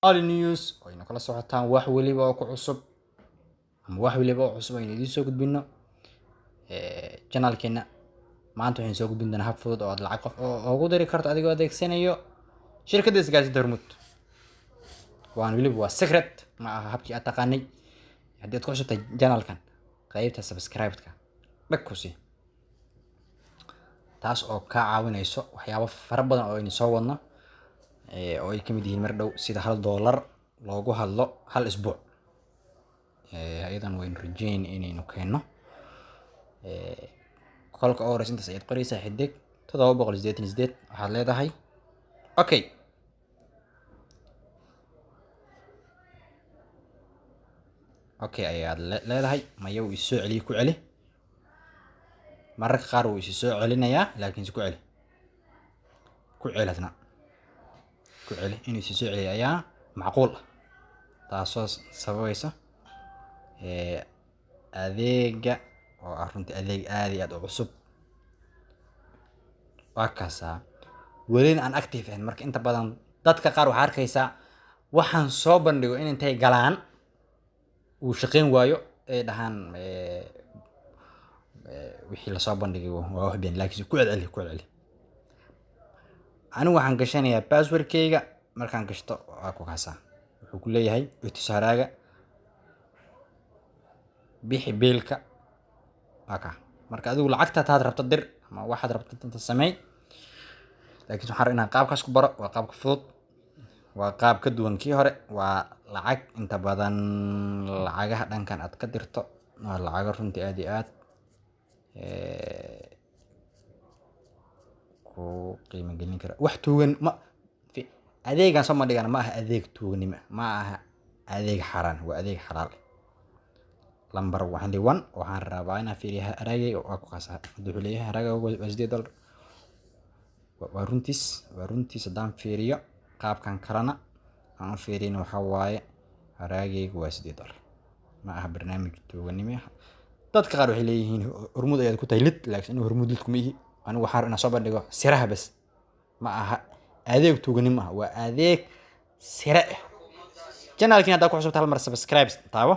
all news oo ina kala socotaan wax waliba oo ku cusub ama wax waliba oo cusub aynu idiin soo gudbino channelkeena. maanta waxaan soo gudbin doonaa hab fudud oo aad lacag qof ugu diri karto adigoo adeegsanayo shirkadda isgaarsiinta Hormuud. waan waliba waa secret ma aha habkii aad taqaanay. haddii aad ku cusubtay channelkan qaybta subscribe-ka dhag ku sii, taas oo ka caawinayso waxyaabo fara badan oo aynu soo wadno oo ay ka mid yihiin mar dhow sida $1 loogu hadlo hal isbuuc. ayadan waynu rajayn inaynu keenno. kolka oo horeys intaas ayaad qoraysaa xidig 788 waxaad leedahay okay. okay ayaad leedahay maya uu isoo celiyo ku celi. mararka qaar wuu isi soo celinayaa laakiin si ku celi hadna ku celi inuu isi soo celiyo ayaa macquul ah, taasoo sababaysa adeega oo ah runtii adeeg aad iyo aad u cusub. waa kaasaa welina aan active ahayn. marka inta badan dadka qaar waxaa arkaysaa waxaan soo bandhigo in intay galaan uu shaqayn waayo ay dhahaan wixii la soo bandhigay waa wax been, laakiin ku celi. anigu waxaan gashanayaa passwordkayga. markaan gashto waa ku kaasaa wuxuu ku leeyahay itusaaraaga bixi biilka aka. marka adigu lacagta taad rabto dir ama waxaad rabto inta sameey, laakiin waxaan rabaa inaan qaabkaas ku baro. waa qaabka fudud, waa qaab ka duwan kii hore. waa lacag inta badan lacagaha dhankan aad ka dirto waa lacago runtii aad iyo aad ku qiimo gelin kara. wax tuugan ma adeegan soo ma dhigana ma aha adeeg tuugnimo, ma aha adeeg xaraan, waa adeeg xalaal. lambar $1 waxaan rabaa inaan fiiriyo haragay oo ku qaasa wuxuu leeyahay haraga waa $8. waa runtiis haddaan fiiriyo qaabkan kalena aan fiirin waxa waaye haragaygu waa $8. ma aha barnaamij tuuganimo. dadka qaar waxay leeyihiin Hormuud ayaad ku tahay lid, laakiin anigu Hormuud lid kuma ihi. anigu waxaan rabaa inaan soo bandhigo siraha bas, ma aha adeeg tuuganimo ah, waa adeeg sire ah. channelkiina haddaad ku cusubtahay hal mar subscribe taabo.